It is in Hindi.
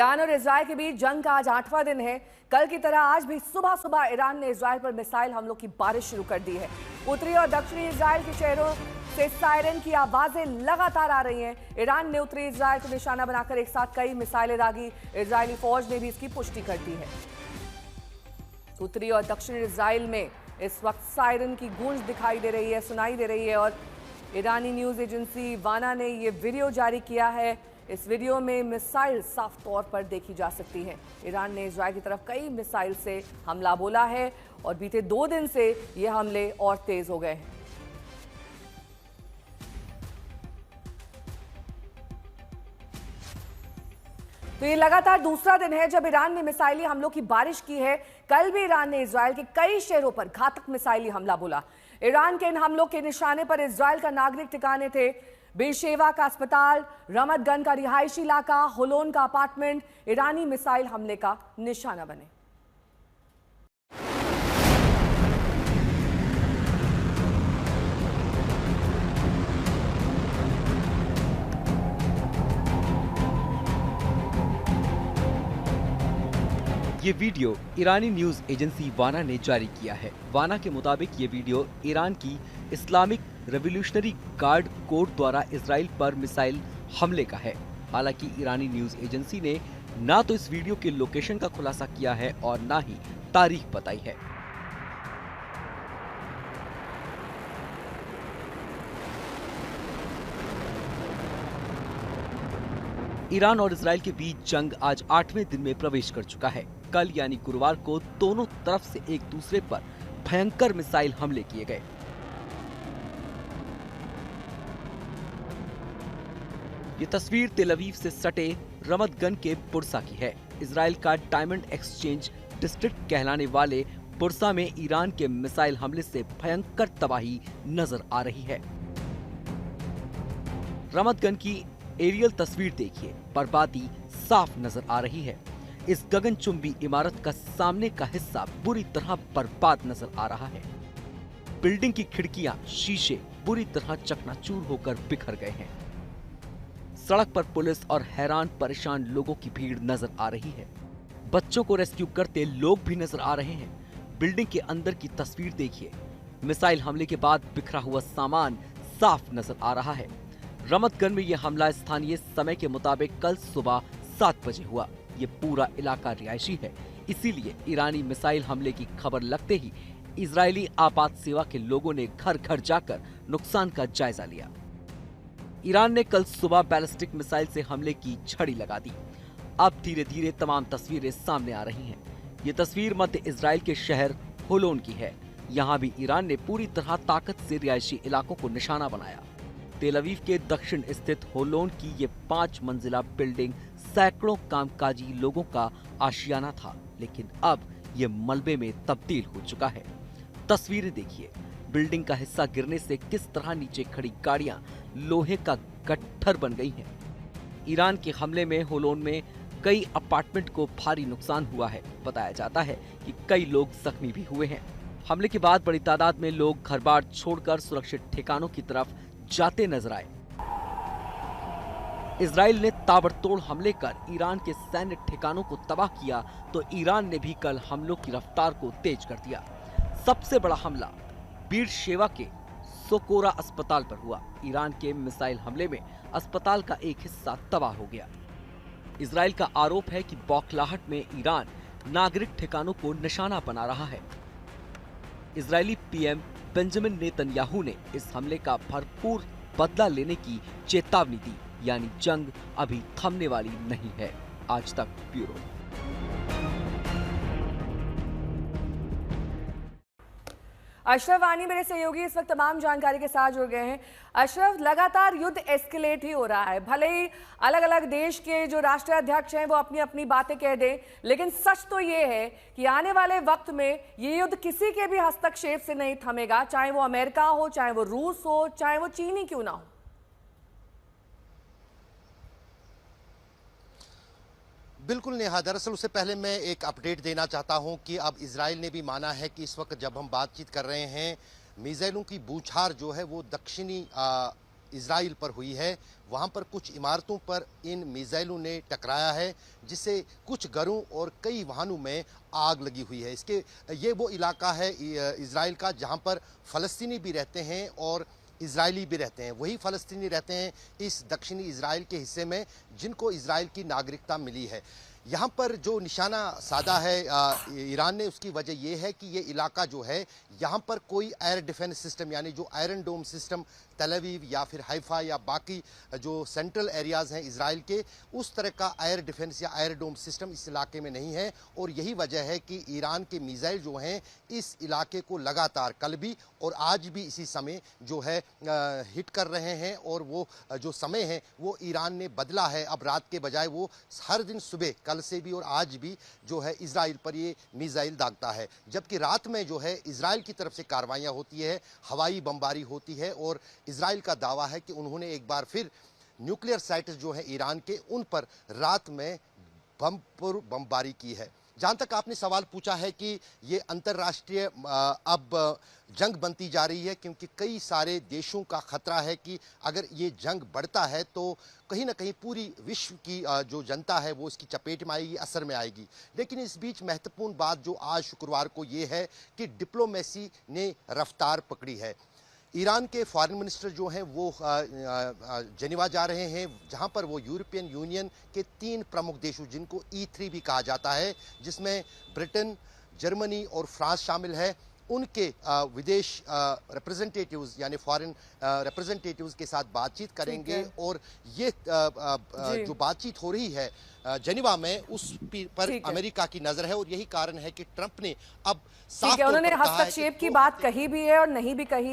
ईरान और इजरायल के बीच जंग का आज 8वां दिन है। कल की तरह आज भी सुबह सुबह ईरान ने इजरायल पर मिसाइल हमलों की बारिश शुरू कर दी है। उत्तरी और दक्षिणी इजरायल के शहरों से सायरन की आवाजें लगातार आ रही हैं। ईरान ने उत्तरी इजरायल को निशाना बनाकर एक साथ कई मिसाइलें दागी। इजरायली फौज ने भी इसकी पुष्टि कर दी है। उत्तरी और दक्षिणी इजरायल में इस वक्त सायरन की गूंज दिखाई दे रही है, सुनाई दे रही है और ईरानी न्यूज एजेंसी वाना ने यह वीडियो जारी किया है। इस वीडियो में मिसाइल साफ तौर पर देखी जा सकती है। ईरान ने इजरायल की तरफ कई मिसाइल से हमला बोला है और बीते 2 दिन से ये हमले और तेज हो गए हैं। तो ये लगातार दूसरा दिन है जब ईरान ने मिसाइली हमलों की बारिश की है। कल भी ईरान ने इजरायल के कई शहरों पर घातक मिसाइली हमला बोला। ईरान के इन हमलों के निशाने पर इजरायल का नागरिक ठिकाने थे। बेरशेवा का अस्पताल, रमत गन का रिहायशी इलाका, होलोन का अपार्टमेंट ईरानी मिसाइल हमले का निशाना बने। ये वीडियो ईरानी न्यूज एजेंसी वाना ने जारी किया है। वाना के मुताबिक ये वीडियो ईरान की इस्लामिक रेवोल्यूशनरी गार्ड कोर द्वारा इजराइल पर मिसाइल हमले का है। हालांकि ईरानी न्यूज एजेंसी ने ना तो इस वीडियो के लोकेशन का खुलासा किया है और ना ही तारीख बताई है। ईरान और इजराइल के बीच जंग आज 8वें दिन में प्रवेश कर चुका है। कल यानी गुरुवार को दोनों तरफ से एक दूसरे पर भयंकर मिसाइल हमले किए गए। ये तस्वीर तेल अवीव से सटे रमत गन के पुरसा की है। इजराइल का डायमंड एक्सचेंज डिस्ट्रिक्ट कहलाने वाले पुरसा में ईरान के मिसाइल हमले से भयंकर तबाही नजर आ रही है। रमत गन की एरियल तस्वीर देखिए, बर्बादी साफ नजर आ रही है। इस गगनचुंबी इमारत का सामने का हिस्सा बुरी तरह बर्बाद नजर आ रहा है। बिल्डिंग की खिड़कियां, शीशे बुरी तरह चकनाचूर होकर बिखर गए हैं। सड़क पर पुलिस और हैरान परेशान लोगों की भीड़ नजर आ रही है। बच्चों को रेस्क्यू करते लोग भी नजर आ रहे हैं। बिल्डिंग के अंदर की तस्वीर देखिए, मिसाइल हमले के बाद बिखरा हुआ सामान साफ नजर आ रहा है। रमत गन में यह हमला स्थानीय समय के मुताबिक कल सुबह 7 बजे हुआ। ये पूरा इलाका रिहायशी है, इसीलिए ईरानी मिसाइल हमले की खबर लगते ही इजरायली आपात सेवा के लोगों ने घर घर जाकर नुकसान का जायजा लिया। ईरान ने कल सुबह बैलिस्टिक मिसाइल से हमले की छड़ी लगा दी। अब धीरे धीरे तमाम तस्वीरें सामने आ रही हैं। ये तस्वीर मध्य इजराइल के शहर होलोन की है। यहाँ भी ईरान ने पूरी तरह ताकत से रिहायशी इलाकों को निशाना बनाया। तेल अवीव के दक्षिण स्थित होलोन की ये 5 मंजिला बिल्डिंग सैकड़ों कामकाजी लोगों का आशियाना था, लेकिन अब ये मलबे में तब्दील हो चुका है। तस्वीरें देखिए, बिल्डिंग का हिस्सा गिरने से किस तरह नीचे खड़ी गाड़ियां लोहे का गट्ठर बन गई हैं। ईरान के हमले में होलोन में कई अपार्टमेंट को भारी नुकसान हुआ है। बताया जाता है कि कई लोग जख्मी भी हुए हैं। हमले के बाद बड़ी तादाद में लोग घर-बार छोड़कर सुरक्षित ठिकानों की तरफ जाते नजर आए। इजराइल ने ताबड़तोड़ हमले कर ईरान के सैन्य ठिकानों को तबाह किया, तो ईरान ने भी कल हमलों की रफ्तार को तेज कर दिया। सबसे बड़ा हमला बेरशेवा के सोकोरा अस्पताल पर हुआ। ईरान के मिसाइल हमले में अस्पताल का एक हिस्सा तबाह हो गया। इजराइल का आरोप है कि बौखलाहट में ईरान नागरिक ठिकानों को निशाना बना रहा है। इजरायली पीएम बेंजामिन नेतन्याहू ने इस हमले का भरपूर बदला लेने की चेतावनी दी, यानी जंग अभी थमने वाली नहीं है। आज तक ब्यूरो। अशरफ वानी मेरे सहयोगी इस वक्त तमाम जानकारी के साथ जुड़ गए हैं। अशरफ, लगातार युद्ध एस्केलेट ही हो रहा है। भले ही अलग अलग देश के जो राष्ट्राध्यक्ष हैं वो अपनी अपनी बातें कह दें, लेकिन सच तो ये है कि आने वाले वक्त में ये युद्ध किसी के भी हस्तक्षेप से नहीं थमेगा, चाहे वो अमेरिका हो, चाहे वो रूस हो, चाहे वो चीन ही क्यों ना हो। बिल्कुल नेहा, दरअसल उससे पहले मैं एक अपडेट देना चाहता हूं कि अब इजराइल ने भी माना है कि इस वक्त जब हम बातचीत कर रहे हैं, मिसाइलों की बौछार जो है वो दक्षिणी इजराइल पर हुई है, वहां पर कुछ इमारतों पर इन मिसाइलों ने टकराया है, जिससे कुछ घरों और कई वाहनों में आग लगी हुई है। ये वो इलाका है इजराइल का जहां पर फ़लस्तीनी भी रहते हैं और इजरायली भी रहते हैं। वही फ़लस्तीनी रहते हैं इस दक्षिणी इजराइल के हिस्से में जिनको इजराइल की नागरिकता मिली है। यहाँ पर जो निशाना साधा है ईरान ने, उसकी वजह यह है कि ये इलाका जो है, यहाँ पर कोई एयर डिफेंस सिस्टम यानी जो आयरन डोम सिस्टम तल अवीव या फिर हाइफा या बाकी जो सेंट्रल एरियाज़ हैं इजराइल के, उस तरह का एयर डिफेंस या एयर डोम सिस्टम इस इलाके में नहीं है। और यही वजह है कि ईरान के मिसाइल जो हैं इस इलाके को लगातार कल भी और आज भी इसी समय जो है हिट कर रहे हैं। और वो जो समय है वो ईरान ने बदला है, अब रात के बजाय वो हर दिन सुबह कल से भी और आज भी जो है इजराइल पर ये मिसाइल दागता है। जबकि रात में जो है इजराइल की तरफ से कार्रवाइयाँ होती है, हवाई बमबारी होती है और इजराइल का दावा है कि उन्होंने एक बार फिर न्यूक्लियर साइट्स जो है ईरान के, उन पर रात में बमबारी की है। जहाँ तक आपने सवाल पूछा है कि ये अंतर्राष्ट्रीय अब जंग बनती जा रही है, क्योंकि कई सारे देशों का खतरा है कि अगर ये जंग बढ़ता है तो कहीं ना कहीं पूरी विश्व की जो जनता है वो इसकी चपेट में आएगी, असर में आएगी। लेकिन इस बीच महत्वपूर्ण बात जो आज शुक्रवार को ये है कि डिप्लोमेसी ने रफ्तार पकड़ी है। ईरान के फॉरेन मिनिस्टर जो हैं वो जेनेवा जा रहे हैं, जहां पर वो यूरोपियन यूनियन के 3 प्रमुख देशों जिनको E3 भी कहा जाता है, जिसमें ब्रिटेन, जर्मनी और फ्रांस शामिल है, उनके विदेश रिप्रेजेंटेटिव्स यानी फॉरेन रिप्रेजेंटेटिव्स के साथ बातचीत करेंगे। और ये जो बातचीत हो रही है जेनेवा में, उस पर अमेरिका की नजर है। और यही कारण है कि ट्रंप ने अब साफ तौर पर उन्होंने कहा है कि हस्तक्षेप की बात कही भी है और नहीं भी कही।